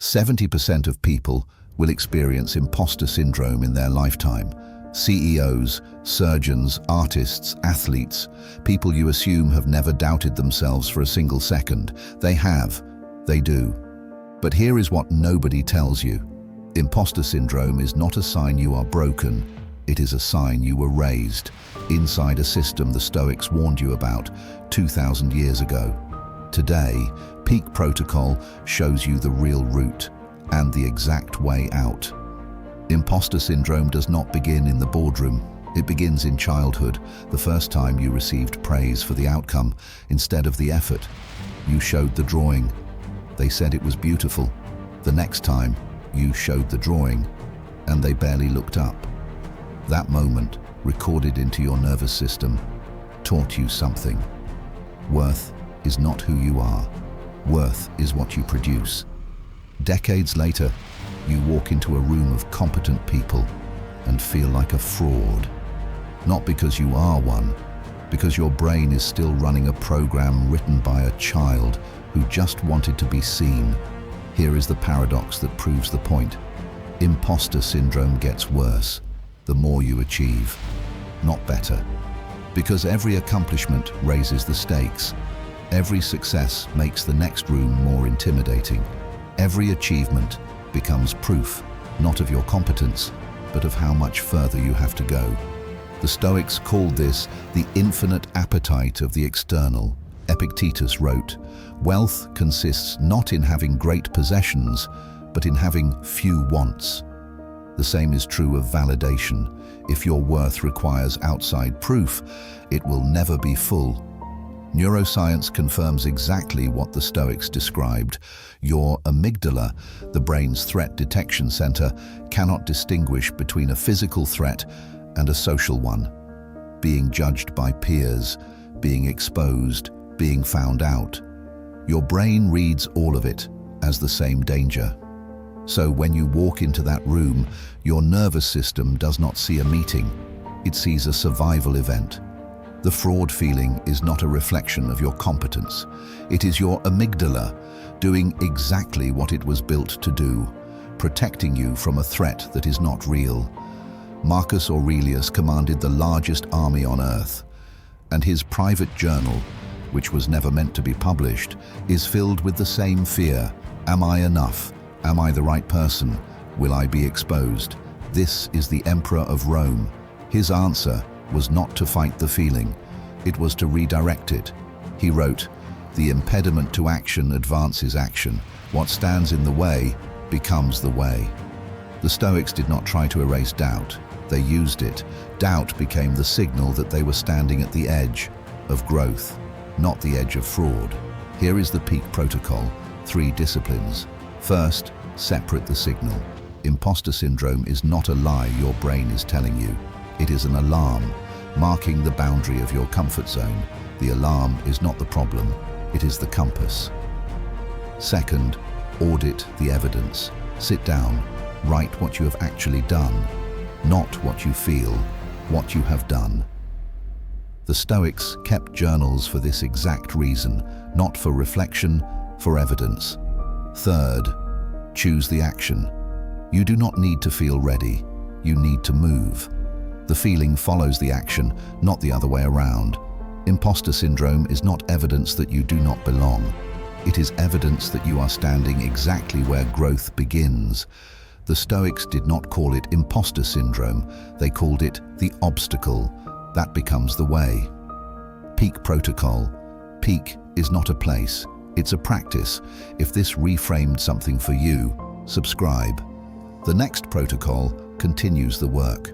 70% of people will experience imposter syndrome in their lifetime. CEOs, surgeons, artists, athletes, people you assume have never doubted themselves for a single second. They have. They do. But here is what nobody tells you. Imposter syndrome is not a sign you are broken. It is a sign you were raised inside a system the Stoics warned you about 2,000 years ago. Today, Peak Protocol shows you the real route and the exact way out. Imposter syndrome does not begin in the boardroom. It begins in childhood, the first time you received praise for the outcome instead of the effort. You showed the drawing. They said it was beautiful. The next time, you showed the drawing, and they barely looked up. That moment, recorded into your nervous system, taught you something. Worth is not who you are. Worth is what you produce. Decades later, you walk into a room of competent people and feel like a fraud. Not because you are one, because your brain is still running a program written by a child who just wanted to be seen. Here is the paradox that proves the point. Imposter syndrome gets worse the more you achieve, not better. Because every accomplishment raises the stakes. Every success makes the next room more intimidating. Every achievement becomes proof, not of your competence, but of how much further you have to go. The Stoics called this the infinite appetite of the external. Epictetus wrote, "Wealth consists not in having great possessions, but in having few wants." The same is true of validation. If your worth requires outside proof, it will never be full. Neuroscience confirms exactly what the Stoics described. Your amygdala, the brain's threat detection center, cannot distinguish between a physical threat and a social one. Being judged by peers, being exposed, being found out. Your brain reads all of it as the same danger. So when you walk into that room, your nervous system does not see a meeting. It sees a survival event. The fraud feeling is not a reflection of your competence. It is your amygdala doing exactly what it was built to do, protecting you from a threat that is not real. Marcus Aurelius commanded the largest army on earth, and his private journal, which was never meant to be published, is filled with the same fear. Am I enough? Am I the right person? Will I be exposed? This is the Emperor of Rome. His answer was not to fight the feeling, it was to redirect it. He wrote, "The impediment to action advances action. What stands in the way becomes the way." The Stoics did not try to erase doubt, they used it. Doubt became the signal that they were standing at the edge of growth, not the edge of fraud. Here is the Peak Protocol, 3 disciplines. First, separate the signal. Imposter syndrome is not a lie your brain is telling you. It is an alarm, marking the boundary of your comfort zone. The alarm is not the problem, it is the compass. Second, audit the evidence. Sit down, write what you have actually done, not what you feel, what you have done. The Stoics kept journals for this exact reason, not for reflection, for evidence. Third, choose the action. You do not need to feel ready, you need to move. The feeling follows the action, not the other way around. Imposter syndrome is not evidence that you do not belong. It is evidence that you are standing exactly where growth begins. The Stoics did not call it imposter syndrome, they called it the obstacle. That becomes the way. Peak Protocol. Peak is not a place, it's a practice. If this reframed something for you, subscribe. The next protocol continues the work.